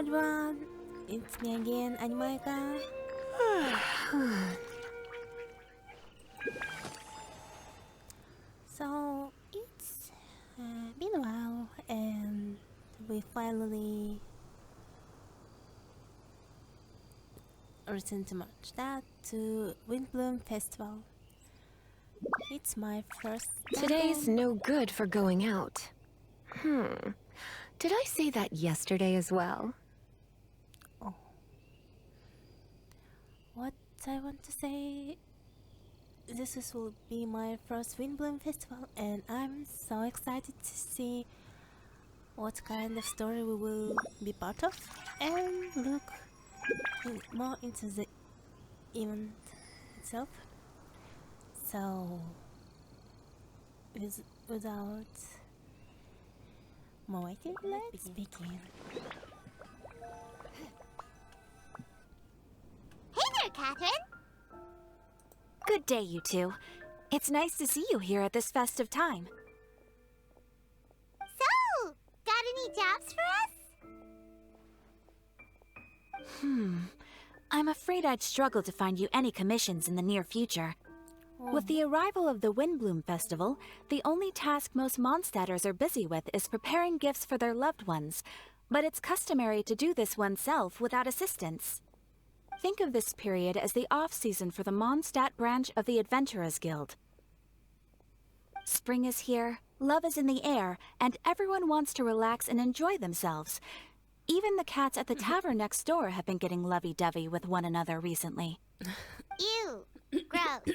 everyone, it's me again, Animaika. So it's been a while, and we finally returned to Mondstadt to Windblume Festival. It's my first time. Today's no good for going out. Did I say that yesterday as well? Oh. What I want to say, will be my first Windblume Festival, and I'm so excited to see what kind of story we will be part of and look more into the event itself. So, without more waiting, let's begin. Hey there, Catherine! Good day, you two. It's nice to see you here at this festive time. So, got any jobs for us? I'm afraid I'd struggle to find you any commissions in the near future. With the arrival of the Windblume Festival, the only task most Mondstadters are busy with is preparing gifts for their loved ones, but it's customary to do this oneself without assistance. Think of this period as the off-season for the Mondstadt branch of the Adventurers Guild. Spring is here, love is in the air, and everyone wants to relax and enjoy themselves. Even the cats at the tavern next door have been getting lovey-dovey with one another recently. Ew, gross.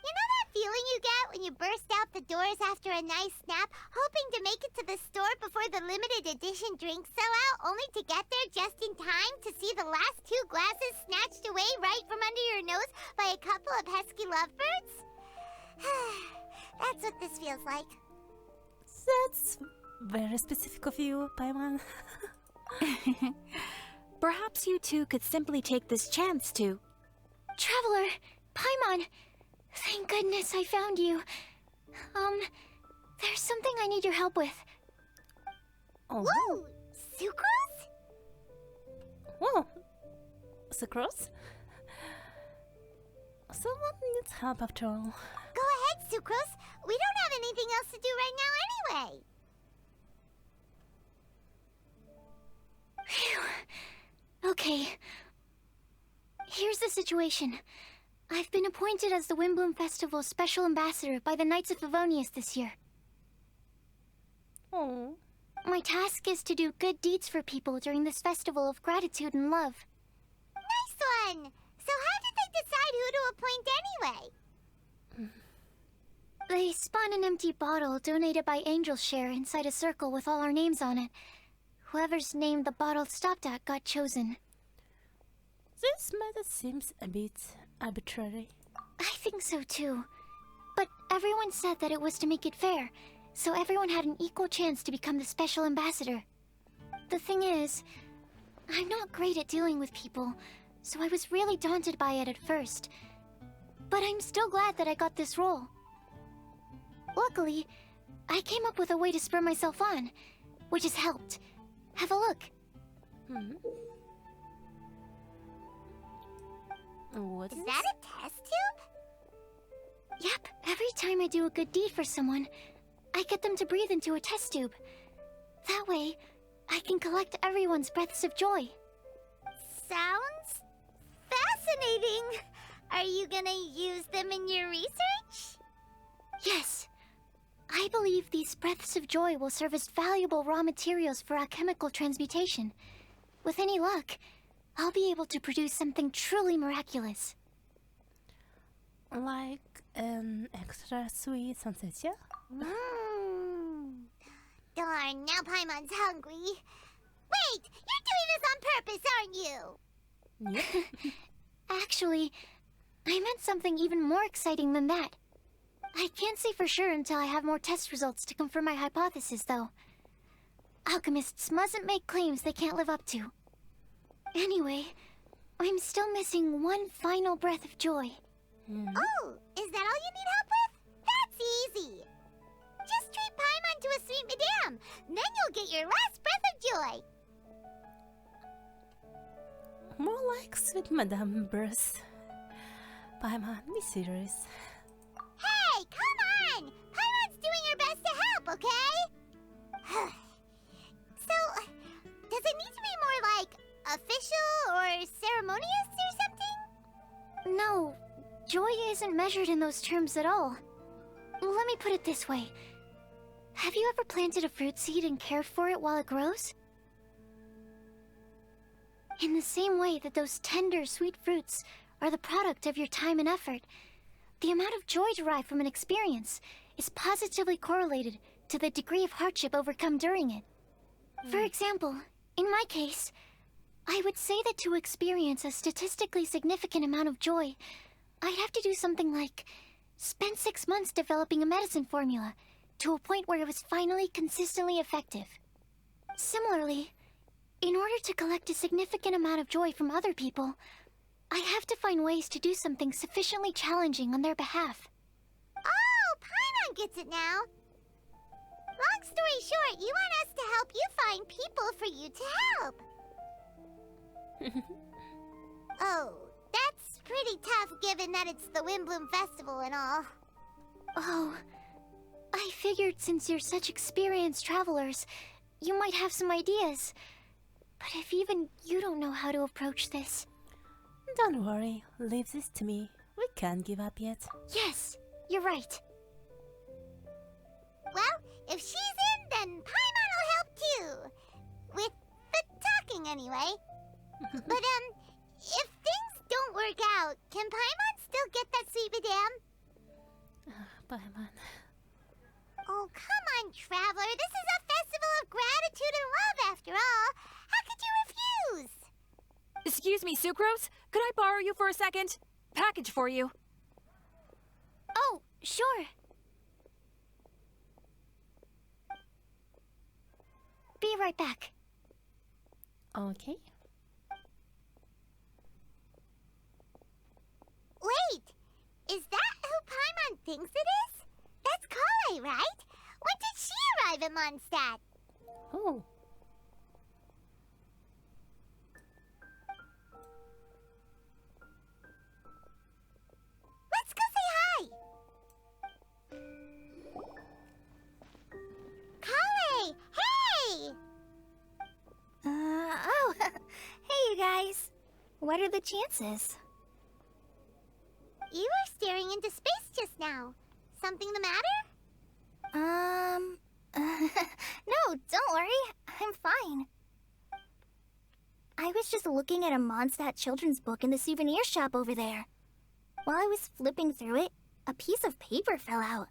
You know that feeling you get when you burst out the doors after a nice nap, hoping to make it to the store before the limited edition drinks sell out, only to get there just in time to see the last 2 glasses snatched away right from under your nose by a couple of pesky lovebirds? That's what this feels like. That's very specific of you, Paimon. Perhaps you two could simply take this chance to... Traveler, Paimon, thank goodness I found you. There's something I need your help with. Oh. Woo! Sucrose? Whoa! Sucrose? Someone needs help after all. Go ahead, Sucrose. We don't have anything else to do right now anyway. Phew. Okay. Here's the situation. I've been appointed as the Windblume Festival's special ambassador by the Knights of Favonius this year. Oh. My task is to do good deeds for people during this festival of gratitude and love. Nice one! So how did they decide who to appoint anyway? They spun an empty bottle donated by Angel's Share inside a circle with all our names on it. Whoever's name the bottle stopped at got chosen. This method seems a bit arbitrary. I think so too. But everyone said that it was to make it fair, so everyone had an equal chance to become the special ambassador. The thing is, I'm not great at dealing with people, so I was really daunted by it at first. But I'm still glad that I got this role. Luckily, I came up with a way to spur myself on, which has helped. Have a look. What Is that a test tube? Yep, every time I do a good deed for someone, I get them to breathe into a test tube. That way, I can collect everyone's breaths of joy. Sounds fascinating. Are you gonna use them in your research? Yes. I believe these breaths of joy will serve as valuable raw materials for alchemical transmutation. With any luck, I'll be able to produce something truly miraculous. Like an extra sweet sunsettia? Darn, now Paimon's hungry. Wait, you're doing this on purpose, aren't you? Yep. Actually, I meant something even more exciting than that. I can't say for sure until I have more test results to confirm my hypothesis, though. Alchemists mustn't make claims they can't live up to. Anyway, I'm still missing one final breath of joy. Oh, is that all you need help with? That's easy. Just treat Paimon to a sweet madame. Then you'll get your last breath of joy. like sweet Madame bursts. Paimon, be serious. Hey, come on! Paimon's doing her best to help, okay? So, does it need to be more like official or ceremonious or something? No, joy isn't measured in those terms at all. Let me put it this way. Have you ever planted a fruit seed and cared for it while it grows? In the same way that those tender, sweet fruits are the product of your time and effort, the amount of joy derived from an experience is positively correlated to the degree of hardship overcome during it. For example, in my case, I would say that to experience a statistically significant amount of joy, I'd have to do something like spend 6 months developing a medicine formula to a point where it was finally consistently effective. Similarly, in order to collect a significant amount of joy from other people, I have to find ways to do something sufficiently challenging on their behalf. Oh, Paimon gets it now. Long story short, you want us to help you find people for you to help. Oh, that's pretty tough given that it's the Windblume Festival and all. Oh, I figured since you're such experienced travelers, you might have some ideas. But if even you don't know how to approach this... Don't worry, leave this to me. We can't give up yet. Yes, you're right. Well, if she's in, then Paimon will help too. With the talking, anyway. But, if things don't work out, can Paimon still get that sweet madame? Paimon. Oh, come on, Traveler. This is a festival of gratitude and love, after all. How could you refuse? Excuse me, Sucrose? Could I borrow you for a second? Package for you. Oh, sure. Be right back. Okay. Wait, is that who Paimon thinks it is? That's Kale, right? When did she arrive in Mondstadt? Oh. Let's go say hi. Kale, hey! Oh, hey you guys. What are the chances? You were staring into space just now. Something the matter? No, don't worry. I'm fine. I was just looking at a Mondstadt children's book in the souvenir shop over there. While I was flipping through it, a piece of paper fell out.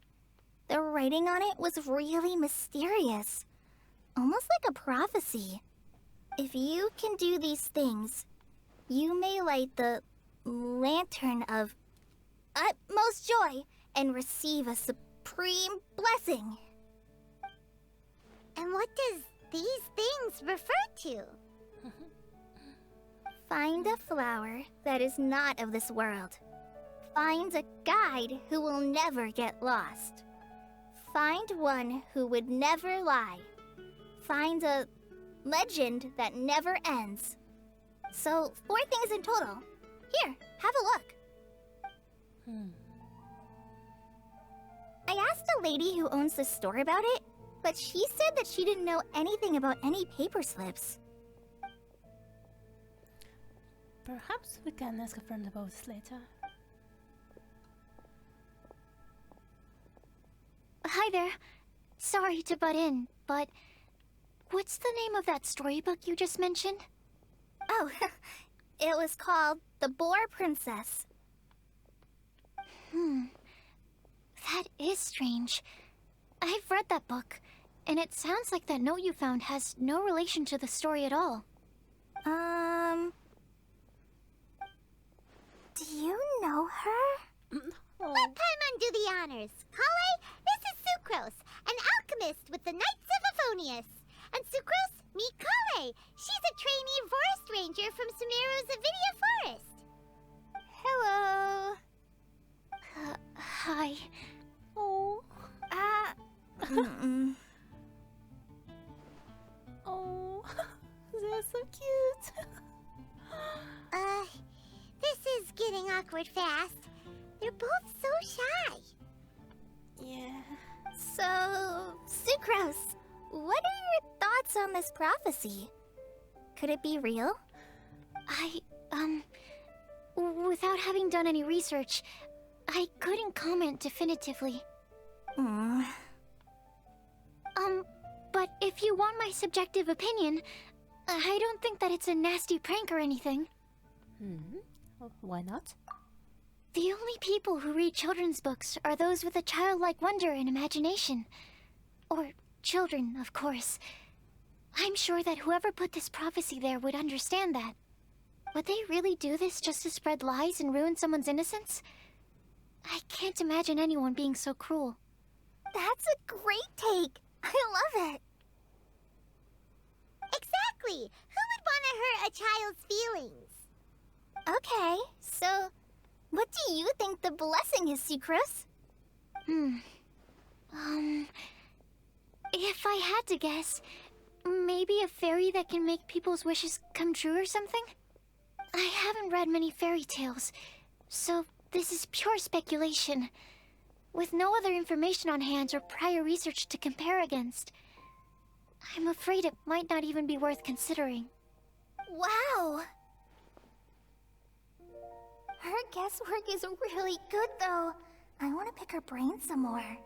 The writing on it was really mysterious. Almost like a prophecy. If you can do these things, you may light the lantern of utmost joy and receive a supreme blessing. And what does these things refer to? Find a flower that is not of this world. Find a guide who will never get lost. Find one who would never lie. Find a legend that never ends. So, 4 things in total. Here, have a look. I asked the lady who owns the store about it, but she said that she didn't know anything about any paper slips. Perhaps we can ask a friend about this later. Hi there. Sorry to butt in, but what's the name of that storybook you just mentioned? Oh, it was called The Boar Princess. That is strange. I've read that book, and it sounds like that note you found has no relation to the story at all. Do you know her? Let Paimon do the honors. Kale, this is Sucrose, an alchemist with the Knights of Euphonius. And Sucrose, meet Kale. She's a trainee forest ranger from Sumeru's Avidia Forest. Hello. Hi. Oh. Mm-mm. Oh. They're so cute. awkward fast. They're both so shy. Yeah. So, Sucrose, what are your thoughts on this prophecy? Could it be real? Without having done any research, I couldn't comment definitively. Hmm. But if you want my subjective opinion, I don't think that it's a nasty prank or anything. Why not? The only people who read children's books are those with a childlike wonder and imagination. Or children, of course. I'm sure that whoever put this prophecy there would understand that. Would they really do this just to spread lies and ruin someone's innocence? I can't imagine anyone being so cruel. That's a great take. I love it. Exactly! Who would want to hurt a child's feelings? Okay, so what do you think the blessing is, Sucrose? If I had to guess, maybe a fairy that can make people's wishes come true or something? I haven't read many fairy tales, so this is pure speculation, with no other information on hand or prior research to compare against. I'm afraid it might not even be worth considering. Wow! Her guesswork is really good, though. I want to pick her brain some more.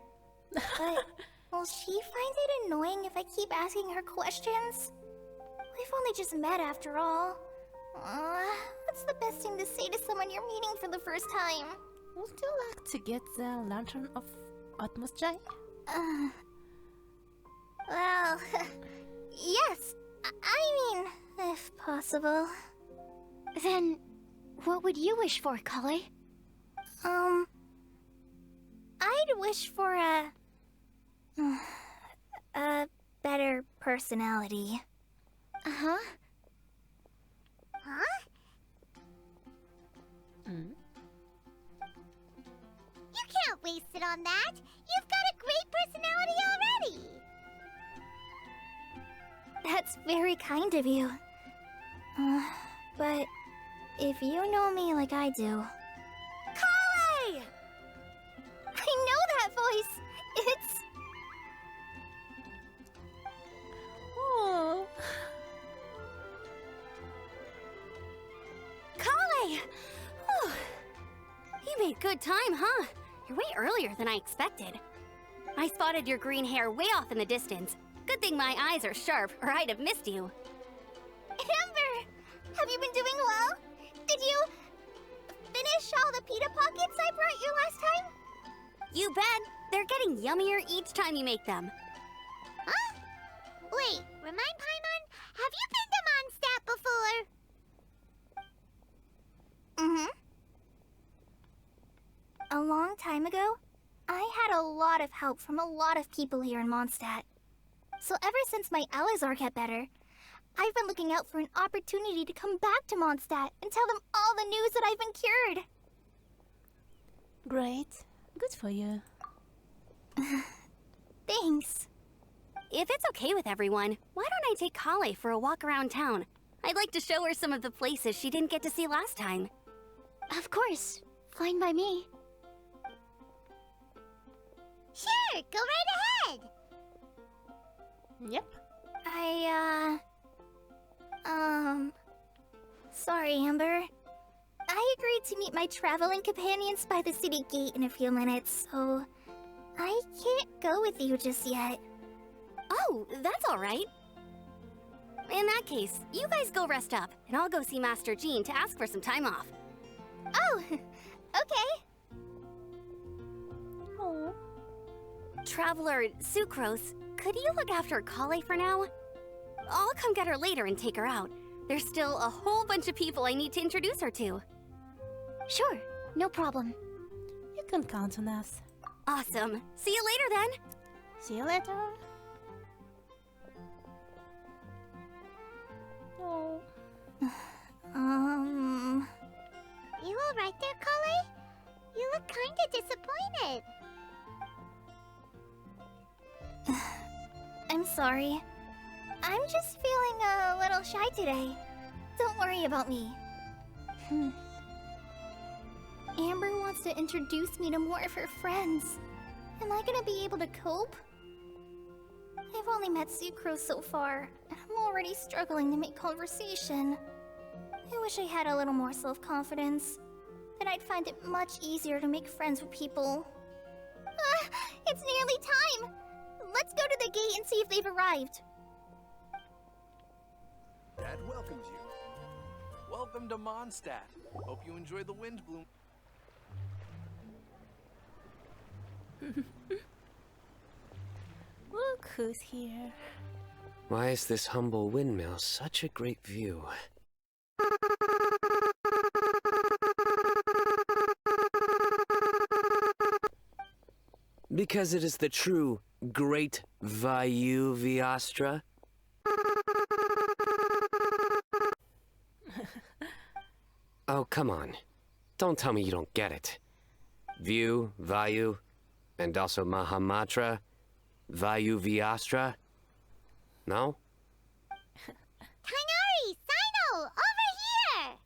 But will she find it annoying if I keep asking her questions? We've only just met after all. What's the best thing to say to someone you're meeting for the first time? Would you like to get the Lantern of Atmosphere? Well, yes. I mean, if possible. Then, what would you wish for, Kale? I'd wish for a better personality. Uh-huh. Huh? You can't waste it on that. You've got a great personality already. That's very kind of you. But if you know me like I do... Kale! I know that voice! It's... Oh. Kale! Whew. You made good time, huh? You're way earlier than I expected. I spotted your green hair way off in the distance. Good thing my eyes are sharp, or I'd have missed you. Amber! Have you been doing well? Did you... finish all the pita pockets I brought you last time? You bet. They're getting yummier each time you make them. Huh? Wait, remind Paimon, have you been to Mondstadt before? A long time ago, I had a lot of help from a lot of people here in Mondstadt. So ever since my Alizar got better, I've been looking out for an opportunity to come back to Mondstadt and tell them all the news that I've been cured. Great. Good for you. Thanks. If it's okay with everyone, why don't I take Kale for a walk around town? I'd like to show her some of the places she didn't get to see last time. Of course. Fine by me. Sure, go right ahead. Yep. Sorry, Amber. I agreed to meet my traveling companions by the city gate in a few minutes, so I can't go with you just yet. Oh, that's all right. In that case, you guys go rest up, and I'll go see Master Jean to ask for some time off. Oh, okay. Oh. Traveler Sucrose, could you look after Kale for now? I'll come get her later and take her out. There's still a whole bunch of people I need to introduce her to. Sure, no problem. You can count on us. Awesome. See you later then. See you later. Oh. You alright there, Kale? You look kinda disappointed. I'm sorry. I'm just feeling a little shy today. Don't worry about me. Amber wants to introduce me to more of her friends. Am I gonna be able to cope? I've only met Sucrose so far, and I'm already struggling to make conversation. I wish I had a little more self-confidence. Then I'd find it much easier to make friends with people. It's nearly time! Let's go to the gate and see if they've arrived. Dad welcomes you. Welcome to Mondstadt. Hope you enjoy the Windblume. Look who's here. Why is this humble windmill such a great view? Because it is the true Great Vayu Viastra? Oh, come on. Don't tell me you don't get it. View, Vayu, and also Mahamatra, Vayu Viastra? No? Kainari! Sino! Over here!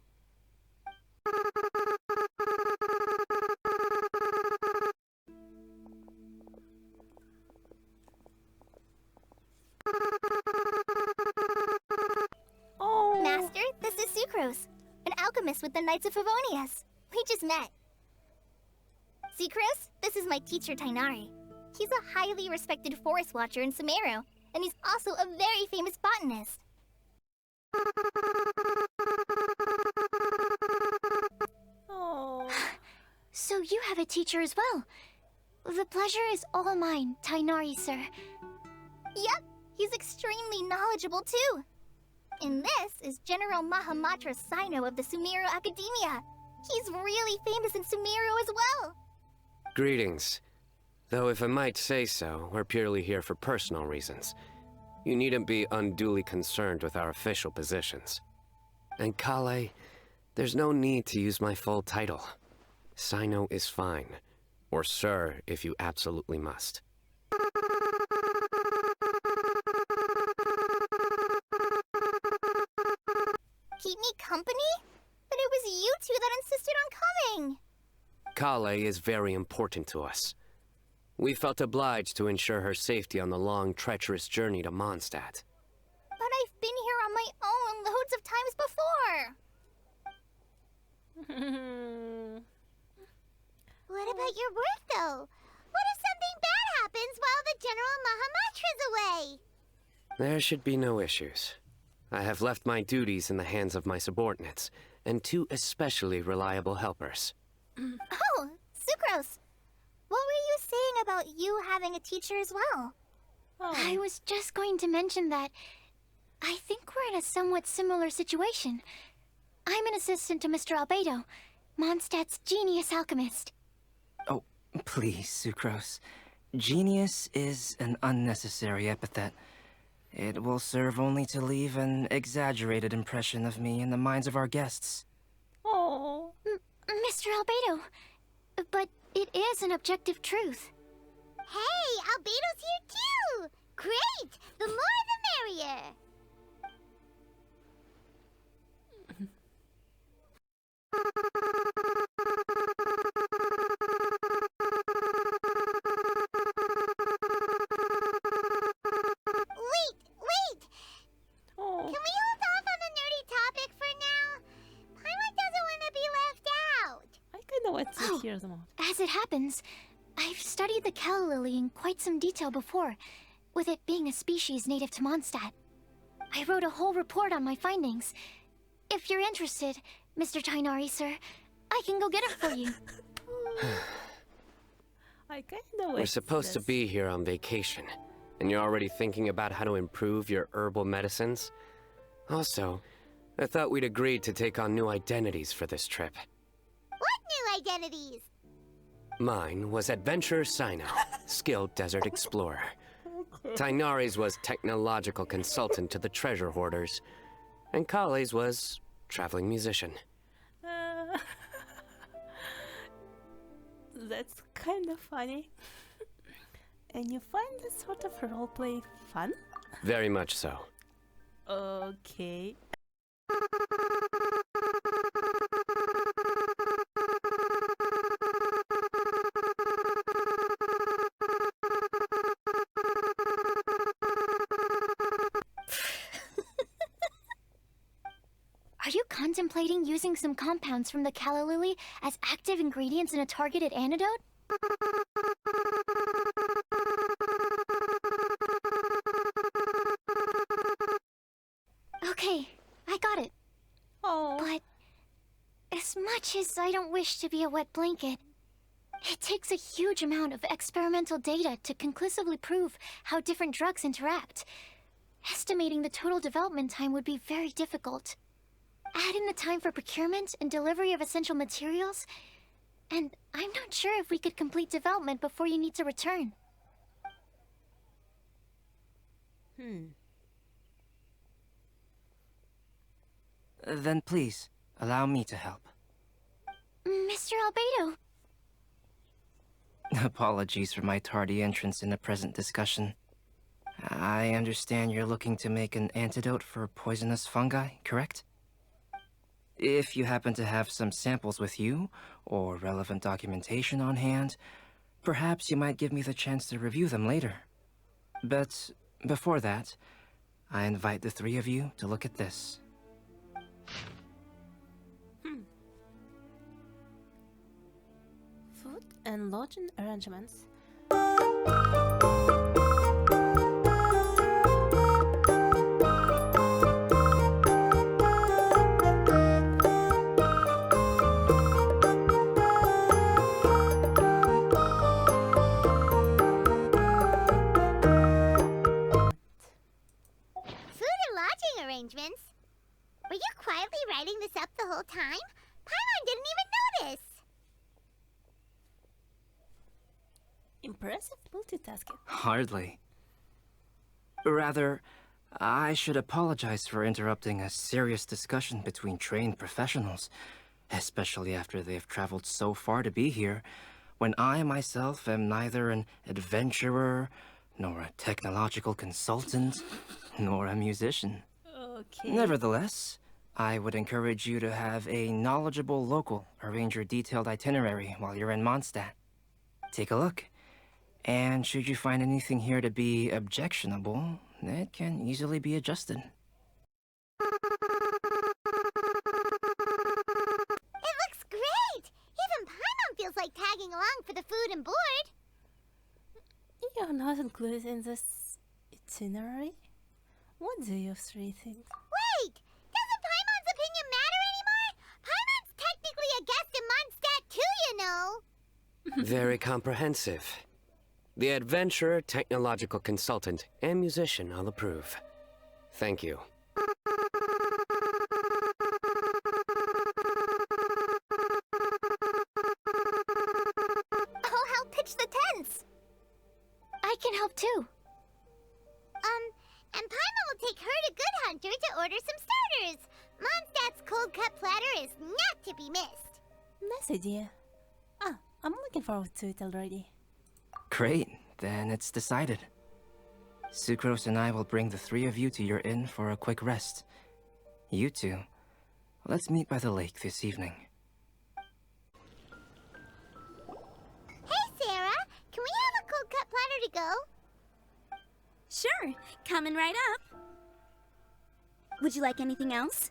Oh! Master, this is Sucrose, an alchemist with the Knights of Favonius. We just met. Sucrose, this is my teacher Tainari. He's a highly respected forest watcher in Sumeru, and he's also a very famous botanist. Oh. So you have a teacher as well. The pleasure is all mine, Tainari, sir. Yep, he's extremely knowledgeable too. And this is General Mahamatra Sino of the Sumeru Academia. He's really famous in Sumeru as well. Greetings. Though if I might say so, we're purely here for personal reasons. You needn't be unduly concerned with our official positions. And Kale, there's no need to use my full title. Sino is fine. Or sir, if you absolutely must. Keep me company? But it was you two that insisted on coming. Kale is very important to us. We felt obliged to ensure her safety on the long, treacherous journey to Mondstadt. But I've been here on my own loads of times before. What about your work, though? What if something bad happens while the General Mahamatra's away? There should be no issues. I have left my duties in the hands of my subordinates, and two especially reliable helpers. Oh, Sucrose. What were you saying about you having a teacher as well? I was just going to mention that I think we're in a somewhat similar situation. I'm an assistant to Mr. Albedo, Mondstadt's genius alchemist. Oh, please, Sucrose. Genius is an unnecessary epithet. It will serve only to leave an exaggerated impression of me in the minds of our guests. Oh. Mr. Albedo, but it is an objective truth. Hey, Albedo's here too! Great! The more the merrier! Wait! Oh. Can we hold off on the nerdy topic for now? Paimon doesn't want to be left out. I kind of want to hear them out. As it happens, I've studied the calla lily in quite some detail before, with it being a species native to Mondstadt. I wrote a whole report on my findings. If you're interested, Mr. Tainari, sir, I can go get it for you. I kind of We're supposed to be here on vacation, and you're already thinking about how to improve your herbal medicines? Also, I thought we'd agreed to take on new identities for this trip. What new identities? Mine was Adventurer Sino, skilled desert explorer. Tainari's was technological consultant to the treasure hoarders, and Kale's was traveling musician. That's kind of funny. And you find this sort of roleplay fun? Very much so. Okay. contemplating using some compounds from the calla lily as active ingredients in a targeted antidote? Okay, I got it. Oh. But as much as I don't wish to be a wet blanket, it takes a huge amount of experimental data to conclusively prove how different drugs interact. Estimating the total development time would be very difficult. Add in the time for procurement and delivery of essential materials, and I'm not sure if we could complete development before you need to return. Then please, allow me to help. Mr. Albedo. Apologies for my tardy entrance in the present discussion. I understand you're looking to make an antidote for poisonous fungi, correct? If you happen to have some samples with you, or relevant documentation on hand, perhaps you might give me the chance to review them later. But before that, I invite the three of you to look at this. Food and lodging arrangements. Food and lodging arrangements? Were you quietly writing this up the whole time? Paimon didn't even notice! Impressive multitasking. Hardly. Rather, I should apologize for interrupting a serious discussion between trained professionals, especially after they have traveled so far to be here, when I myself am neither an adventurer, nor a technological consultant, nor a musician. Okay. Nevertheless, I would encourage you to have a knowledgeable local arrange your detailed itinerary while you're in Mondstadt. Take a look, and should you find anything here to be objectionable, it can easily be adjusted. It looks great! Even Paimon feels like tagging along for the food and board. You're not included in this itinerary? What do you three think? Wait! Doesn't Paimon's opinion matter anymore? Paimon's technically a guest in Mondstadt too, you know! Very comprehensive. The adventurer, technological consultant, and musician all approve. Thank you. I'll help pitch the tents. I can help too. And Paimon will take her to Good Hunter to order some starters. Mondstadt's cold cut platter is not to be missed. Nice idea. Ah, I'm looking forward to it already. Great, then it's decided. Sucrose and I will bring the three of you to your inn for a quick rest. You two, let's meet by the lake this evening. Hey, Sarah! Can we have a cold cut platter to go? Sure, coming right up. Would you like anything else?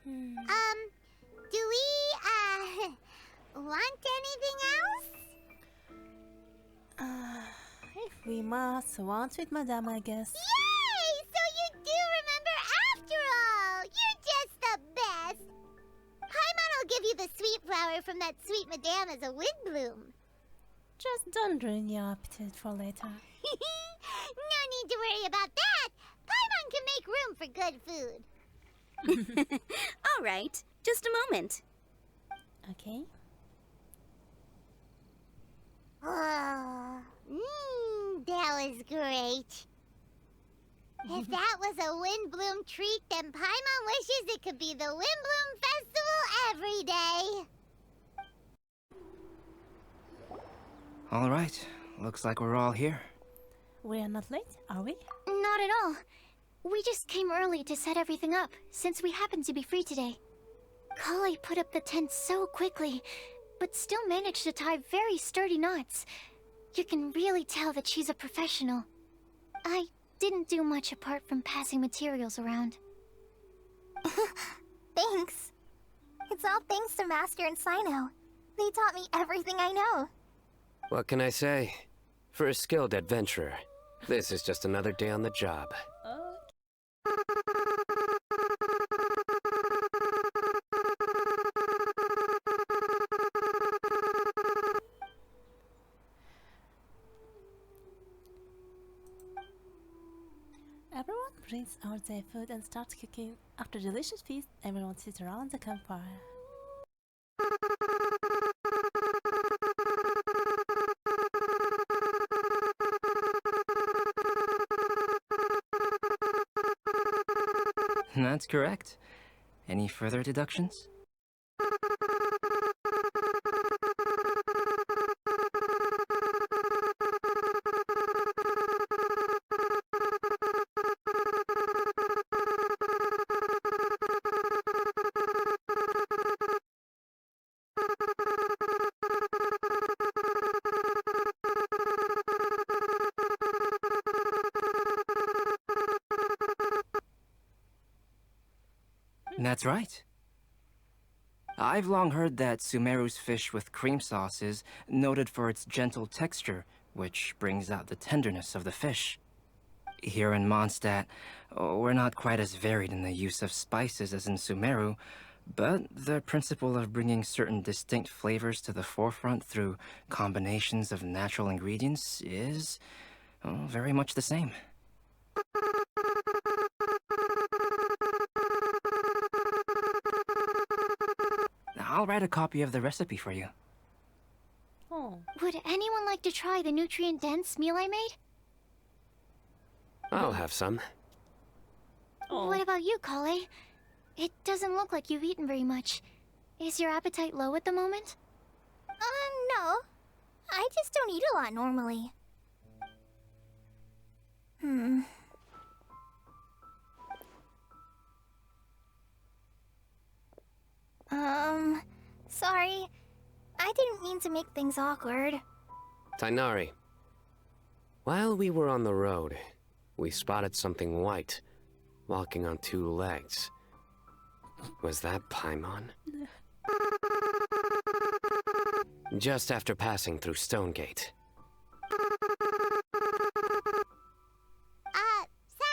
Do we, want anything else? If we must, want with Madame, I guess. Yay! So you do remember after all! You're just the best! Paimon will give you the sweet flower from that sweet madame as a Windblume. Just don't ruin your appetite for later. No need to worry about that! Paimon can make room for good food. All right, just a moment. Okay. Oh, that was great. If that was a Windblume treat, then Paimon wishes it could be the Windblume Festival every day. All right, looks like we're all here. We are not late, are we? Not at all. We just came early to set everything up, since we happen to be free today. Kale put up the tent so quickly, but still managed to tie very sturdy knots. You can really tell that she's a professional. I didn't do much apart from passing materials around. Thanks. It's all thanks to Master and Sino. They taught me everything I know. What can I say? For a skilled adventurer, this is just another day on the job. Everyone brings out their food and starts cooking. After a delicious feast, everyone sits around the campfire. That's correct. Any further deductions? That's right. I've long heard that Sumeru's fish with cream sauce is noted for its gentle texture, which brings out the tenderness of the fish. Here in Mondstadt, we're not quite as varied in the use of spices as in Sumeru, but the principle of bringing certain distinct flavors to the forefront through combinations of natural ingredients is very much the same. I'll write a copy of the recipe for you. Oh. Would anyone like to try the nutrient-dense meal I made? I'll have some. Oh. What about you, Kale? It doesn't look like you've eaten very much. Is your appetite low at the moment? No. I just don't eat a lot normally. Sorry. I didn't mean to make things awkward. Tainari. While we were on the road, we spotted something white, walking on two legs. Was that Paimon? Just after passing through Stonegate.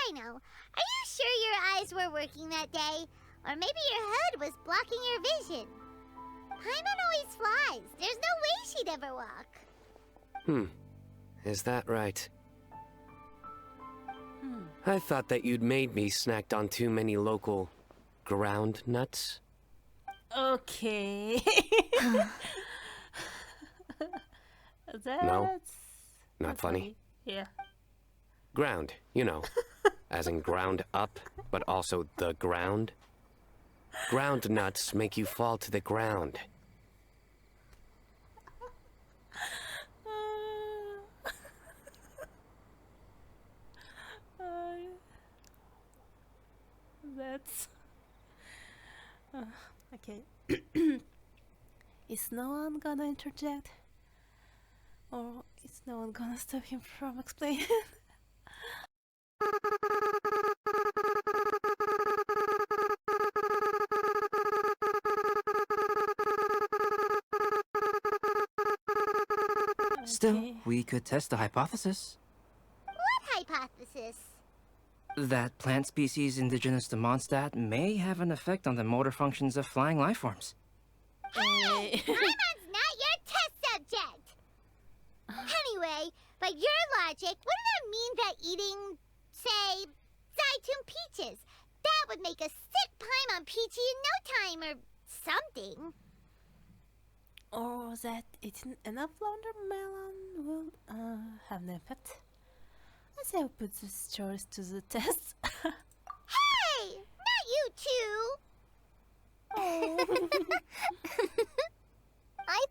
Sino, are you sure your eyes were working that day? Or maybe your hood was blocking your vision? Paimon always flies. There's no way she'd ever walk. Is that right? I thought that you'd made me snacked on too many local ground nuts. Okay. That's No? Not funny? Yeah. Ground, you know. As in ground up, but also the ground. Ground nuts make you fall to the ground. That's okay. Is no one gonna interject? Or is no one gonna stop him from explaining? Still, Okay. we could test the hypothesis. What hypothesis? That plant species indigenous to Mondstadt may have an effect on the motor functions of flying lifeforms. Hey! Paimon's not your test subject! Anyway, by your logic, wouldn't that mean that eating, say, Zaitun peaches, that would make a sick Paimon peachy in no time or something? Or that eating enough watermelon will have an effect. I say I'll put this choice to the test. Hey! Not you two! I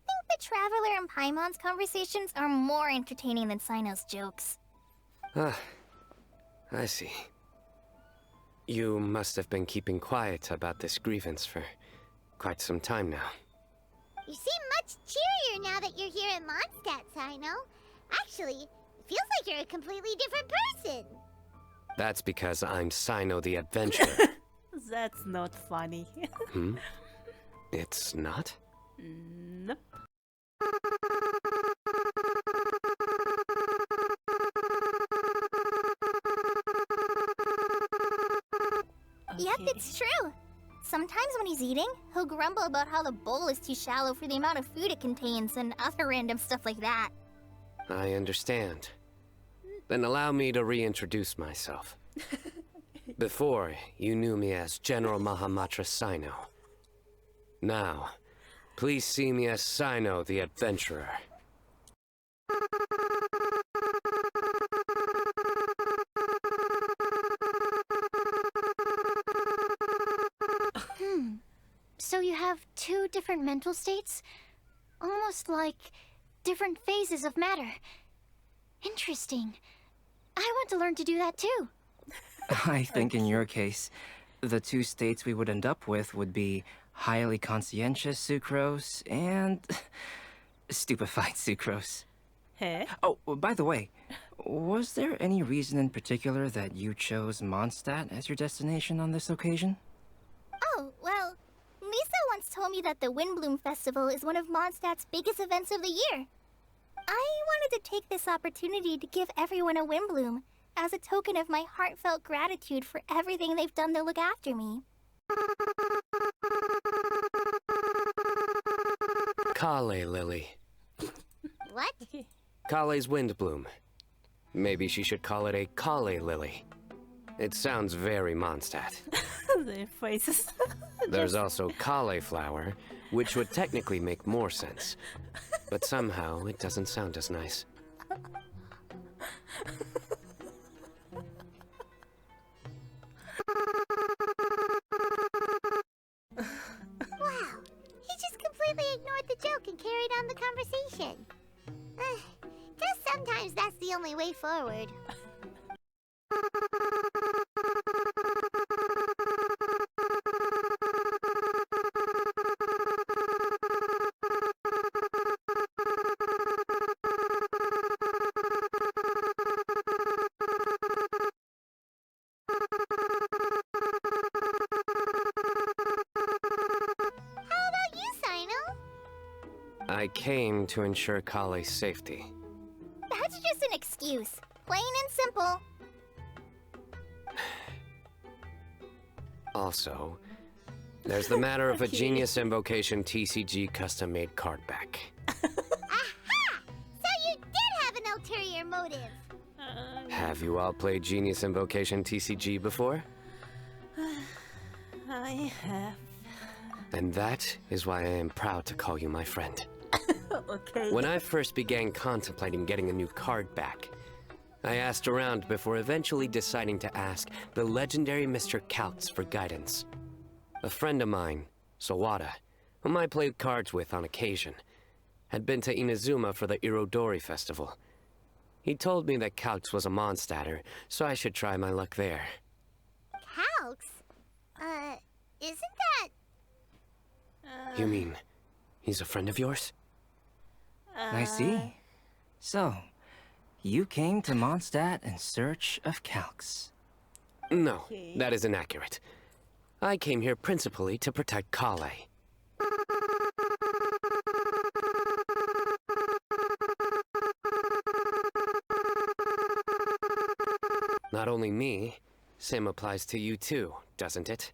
think the Traveler and Paimon's conversations are more entertaining than Sino's jokes. Ah, I see. You must have been keeping quiet about this grievance for quite some time now. You seem much cheerier now that you're here in Mondstadt, Sino. Actually, it feels like you're a completely different person. That's because I'm Sino the Adventurer. That's not funny. It's not? Nope. Yep, it's true. Sometimes when he's eating, he'll grumble about how the bowl is too shallow for the amount of food it contains and other random stuff like that. I understand. Then allow me to reintroduce myself. Before, you knew me as General Mahamatra Sino. Now, please see me as Sino the Adventurer. So you have two different mental states? Almost like different phases of matter. Interesting. I want to learn to do that too. I think in your case, the two states we would end up with would be highly conscientious sucrose and stupefied sucrose. Hey? Oh, by the way, was there any reason in particular that you chose Mondstadt as your destination on this occasion? Oh, well, Lisa once told me that the Windblume Festival is one of Mondstadt's biggest events of the year. I wanted to take this opportunity to give everyone a Windblume, as a token of my heartfelt gratitude for everything they've done to look after me. Kale Lily. What? Kale's Windblume. Maybe she should call it a Kale Lily. It sounds very Mondstadt. Their faces. There's also cauliflower, which would technically make more sense. But somehow, it doesn't sound as nice. Wow, he just completely ignored the joke and carried on the conversation. Guess sometimes that's the only way forward. How about you, Sino? I came to ensure Kale's safety. That's just an excuse. Plain and simple. Also, there's the matter of a Genius Invocation TCG custom-made card back. Aha! So you did have an ulterior motive. Have you all played Genius Invocation TCG before? I have. And that is why I am proud to call you my friend. Okay. When I first began contemplating getting a new card back, I asked around before eventually deciding to ask the legendary Mr. Kaltz for guidance. A friend of mine, Sawada, whom I played cards with on occasion, had been to Inazuma for the Irodori Festival. He told me that Kaltz was a Mondstadter, so I should try my luck there. Calx? Isn't that... You mean, he's a friend of yours? I see. So, you came to Mondstadt in search of Calx. No, that is inaccurate. I came here principally to protect Kale. Not only me, same applies to you too, doesn't it?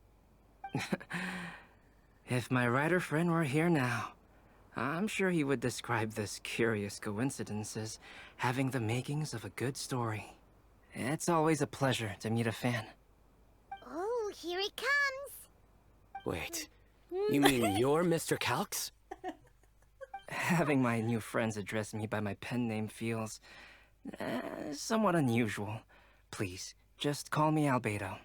If my writer friend were here now, I'm sure he would describe this curious coincidence as having the makings of a good story. It's always a pleasure to meet a fan. Oh, here he comes. Wait, you mean you're Mr. Kalx? Having my new friends address me by my pen name feels somewhat unusual. Please, just call me Albedo.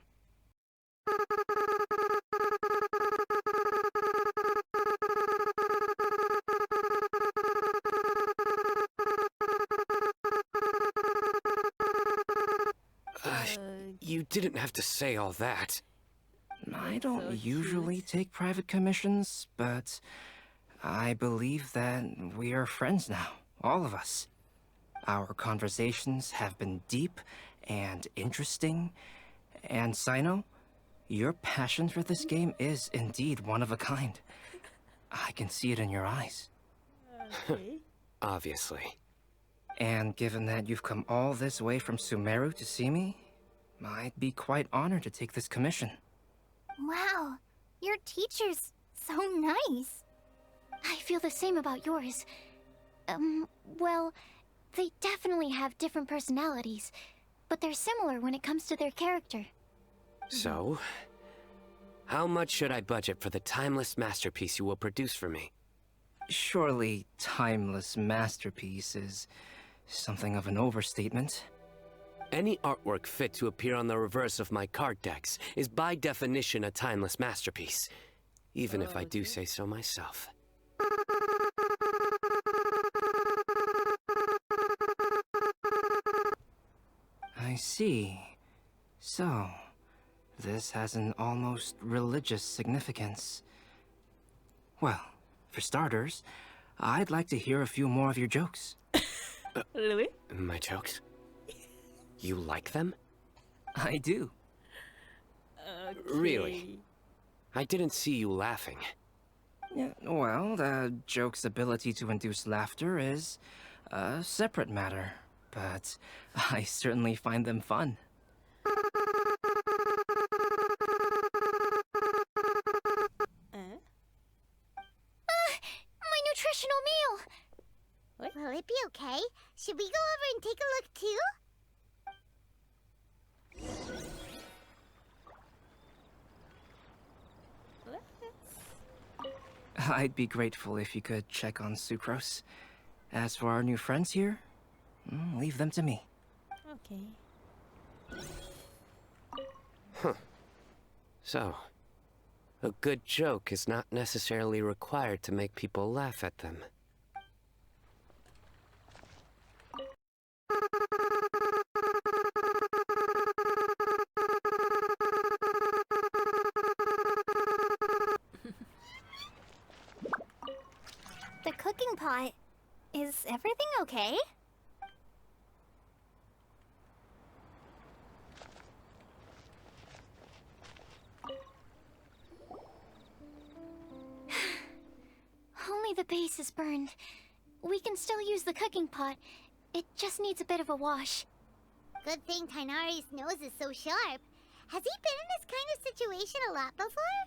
You didn't have to say all that. I don't usually take private commissions, but I believe that we are friends now, all of us. Our conversations have been deep and interesting, and Sino, your passion for this game is indeed one of a kind. I can see it in your eyes. Okay. Obviously. And given that you've come all this way from Sumeru to see me, I'd be quite honored to take this commission. Wow, your teacher's so nice. I feel the same about yours. Well, they definitely have different personalities, but they're similar when it comes to their character. So, how much should I budget for the timeless masterpiece you will produce for me? Surely, timeless masterpiece is something of an overstatement. Any artwork fit to appear on the reverse of my card decks is by definition a timeless masterpiece, even if I do say so myself. I see. So, this has an almost religious significance. Well, for starters, I'd like to hear a few more of your jokes. Really? My jokes? You like them? I do. Okay. Really? I didn't see you laughing. Yeah, well, the joke's ability to induce laughter is a separate matter, but I certainly find them fun. My nutritional meal! Will it be okay? Should we go over and take a look too? I'd be grateful if you could check on Sucrose. As for our new friends here, leave them to me. Okay. So, a good joke is not necessarily required to make people laugh at them. The cooking pot. Is everything okay? Only the base is burned. We can still use the cooking pot. It just needs a bit of a wash. Good thing Tainari's nose is so sharp. Has he been in this kind of situation a lot before?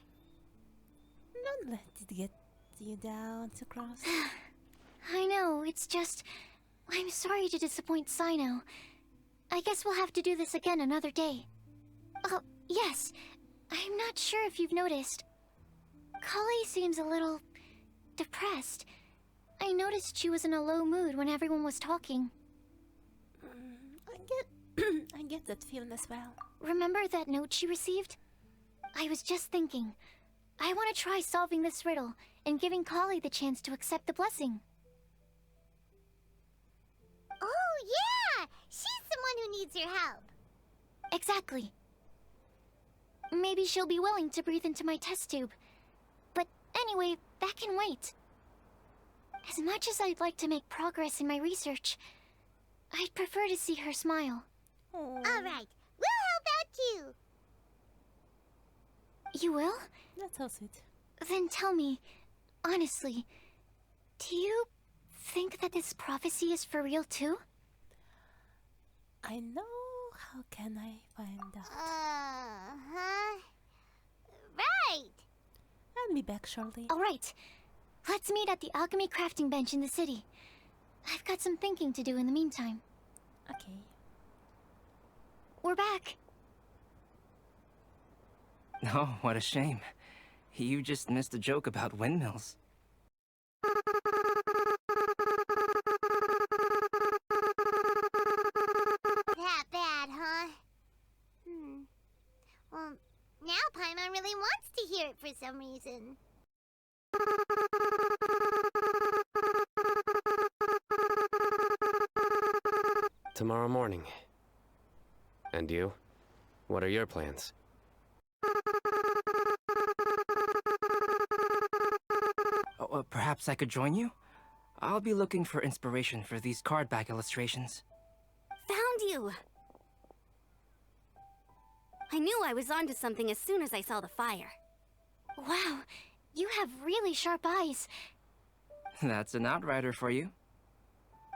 Don't let it get you down to cross. I know, it's just... I'm sorry to disappoint Sino. I guess we'll have to do this again another day. Oh, yes. I'm not sure if you've noticed. Kali seems a little... depressed. I noticed she was in a low mood when everyone was talking. I get that feeling as well. Remember that note she received? I was just thinking. I want to try solving this riddle and giving Kali the chance to accept the blessing. Oh, yeah! She's someone who needs your help. Exactly. Maybe she'll be willing to breathe into my test tube. But anyway, that can wait. As much as I'd like to make progress in my research, I'd prefer to see her smile. All right, we'll help out too. You will? That's so sweet. Then tell me, honestly, do you think that this prophecy is for real too? I know. How can I find out? Uh-huh. Right. I'll be back shortly. All right. Let's meet at the alchemy crafting bench in the city. I've got some thinking to do in the meantime. Okay. We're back. Oh, what a shame. You just missed a joke about windmills. That bad, huh? Well, now Paimon really wants to hear it for some reason. Tomorrow morning. And you? What are your plans? Oh, perhaps I could join you? I'll be looking for inspiration for these card back illustrations. Found you! I knew I was onto something as soon as I saw the fire. Wow, You have really sharp eyes. That's an outrider for you.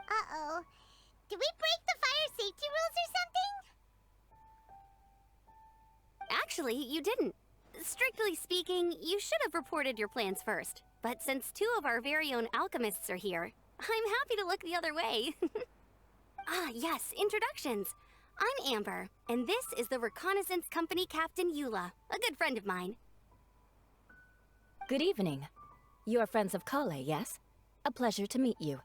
Uh-oh. Did we break the fire safety rules or something? Actually, you didn't. Strictly speaking, you should have reported your plans first. But since 2 of our very own alchemists are here, I'm happy to look the other way. Ah, yes, introductions. I'm Amber, and this is the Reconnaissance Company Captain Eula, a good friend of mine. Good evening. You are friends of Kale, yes? A pleasure to meet you.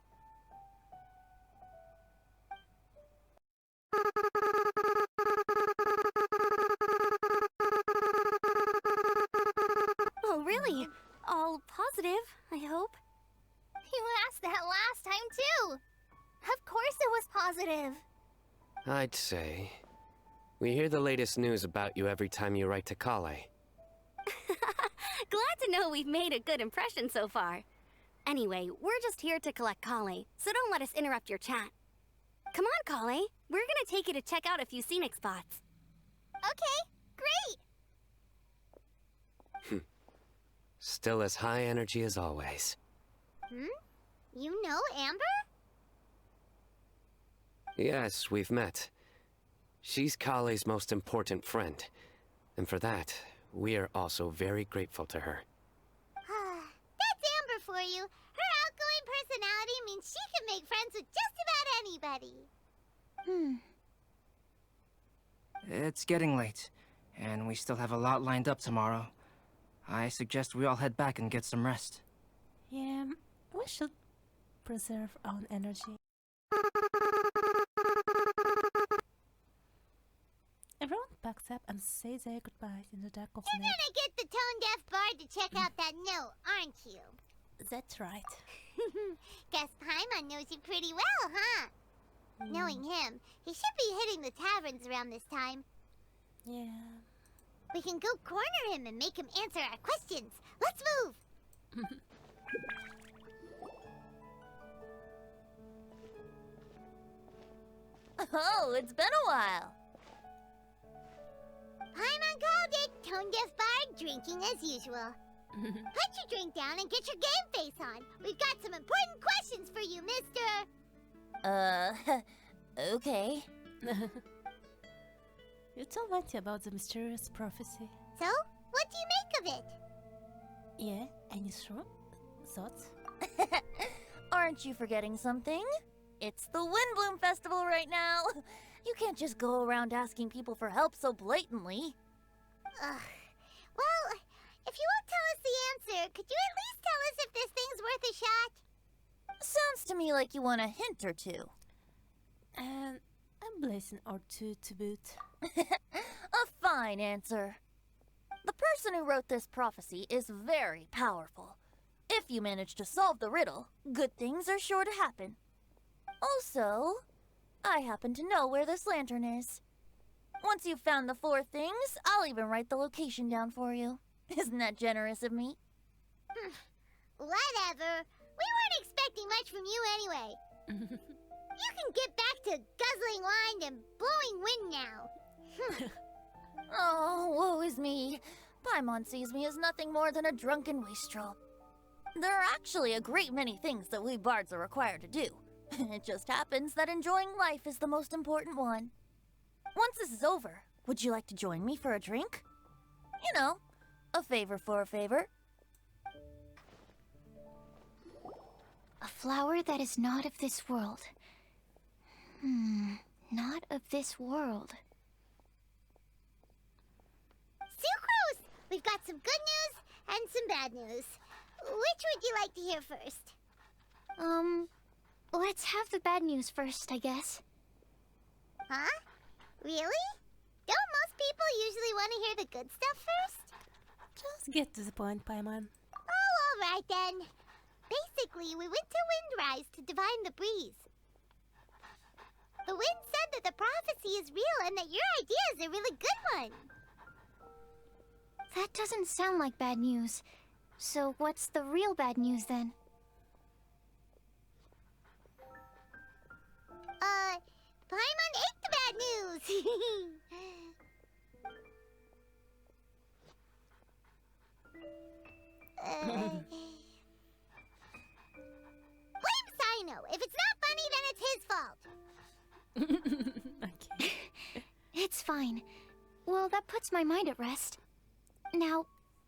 Oh, really? All positive, I hope. You asked that last time, too. Of course it was positive. I'd say. We hear the latest news about you every time you write to Kale. Glad to know we've made a good impression so far. Anyway, we're just here to collect Kale, so don't let us interrupt your chat. Come on, Kale. We're gonna take you to check out a few scenic spots. Okay, great. Still as high energy as always. You know Amber? Yes, we've met. She's Kale's most important friend. And for that, we are also very grateful to her. That's Amber for you. Her outgoing personality means she can make friends with just about anybody. It's getting late, and we still have a lot lined up tomorrow. I suggest we all head back and get some rest. Yeah, we should preserve our energy. Everyone packs up and says their goodbyes in the dark of the You're night. gonna get the tone-deaf bard to check out that note, aren't you? That's right. Guess Paimon knows you pretty well, huh? Knowing him, he should be hitting the taverns around this time. Yeah. We can go corner him and make him answer our questions. Let's move! Oh, it's been a while. Paimon called it, tone-deaf bard drinking as usual. Put your drink down and get your game face on. We've got some important questions for you, mister. Okay. You tell Venti about the mysterious prophecy. So, what do you make of it? Yeah, any thoughts? Aren't you forgetting something? It's the Windblume Festival right now. You can't just go around asking people for help so blatantly. Ugh. Well, if you won't tell us the answer, could you at least tell us if this thing's worth a shot? Sounds to me like you want a hint or two. And a blessing or two to boot. A fine answer. The person who wrote this prophecy is very powerful. If you manage to solve the riddle, good things are sure to happen. Also, I happen to know where this lantern is. Once you've found the 4 things, I'll even write the location down for you. Isn't that generous of me? Whatever. We weren't expecting much from you anyway. You can get back to guzzling wine and blowing wind now. Oh, woe is me. Paimon sees me as nothing more than a drunken wastrel. There are actually a great many things that we bards are required to do. It just happens that enjoying life is the most important one. Once this is over, would you like to join me for a drink? You know, a favor for a favor. A flower that is not of this world. Not of this world. Sucrose! We've got some good news and some bad news. Which would you like to hear first? Let's have the bad news first, I guess. Huh? Really? Don't most people usually want to hear the good stuff first? Just get to the point, Paimon. Oh, alright then. Basically, we went to Windrise to divine the breeze. The wind said that the prophecy is real and that your idea is a really good one. That doesn't sound like bad news. So what's the real bad news then? Paimon ate the bad news! Blame Sino. If it's not funny, then it's his fault. Okay. It's fine. Well, that puts my mind at rest. Now,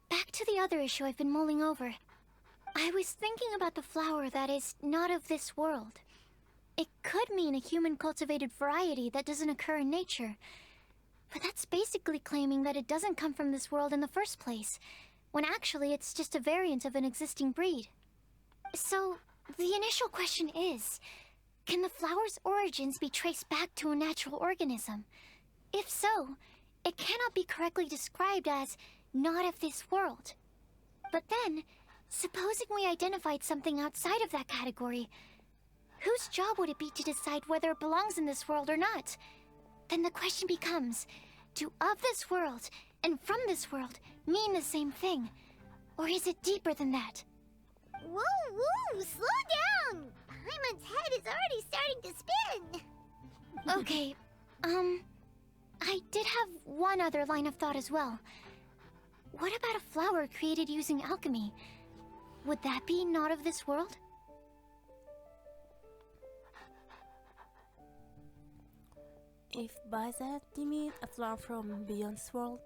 back to the other issue I've been mulling over. I was thinking about the flower that is not of this world. It could mean a human-cultivated variety that doesn't occur in nature. But that's basically claiming that it doesn't come from this world in the first place, when actually it's just a variant of an existing breed. So, the initial question is, can the flower's origins be traced back to a natural organism? If so, it cannot be correctly described as not of this world. But then, supposing we identified something outside of that category, whose job would it be to decide whether it belongs in this world or not? Then the question becomes, do of this world and from this world mean the same thing? Or is it deeper than that? Whoa, whoa, slow down! Paimon's head is already starting to spin. Okay, I did have one other line of thought as well. What about a flower created using alchemy? Would that be not of this world? If by that you mean a flower from beyond this world,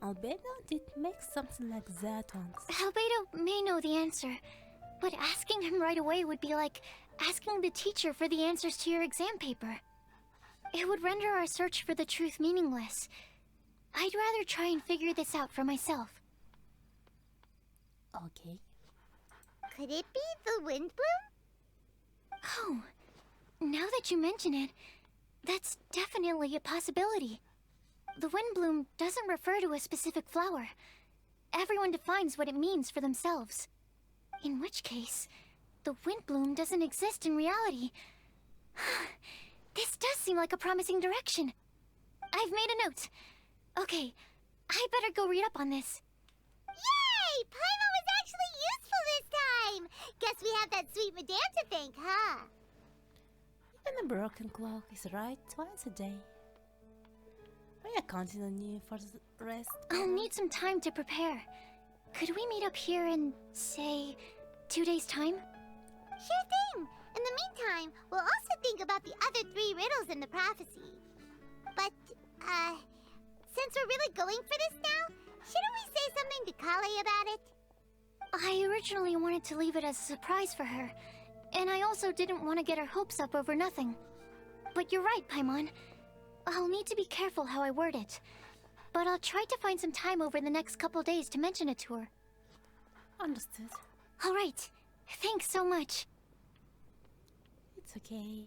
Albedo did make something like that once. Albedo may know the answer, but asking him right away would be like asking the teacher for the answers to your exam paper. It would render our search for the truth meaningless. I'd rather try and figure this out for myself. Okay. Could it be the Windblume? Oh, now that you mention it, that's definitely a possibility. The Windblume doesn't refer to a specific flower. Everyone defines what it means for themselves. In which case, the Windblume doesn't exist in reality. This does seem like a promising direction. I've made a note. Okay, I better go read up on this. Yay! Paimon was actually useful this time! Guess we have that sweet madame to thank, huh? Even a broken clock is right twice a day. We are counting on you for the rest. I'll need some time to prepare. Could we meet up here in, say, 2 days' time? Sure thing! In the meantime, we'll also think about the other 3 riddles in the prophecy. But, since we're really going for this now, shouldn't we say something to Kale about it? I originally wanted to leave it as a surprise for her, and I also didn't want to get her hopes up over nothing. But you're right, Paimon. I'll need to be careful how I word it. But I'll try to find some time over the next couple days to mention it to her. Understood. All right. Thanks so much. It's okay.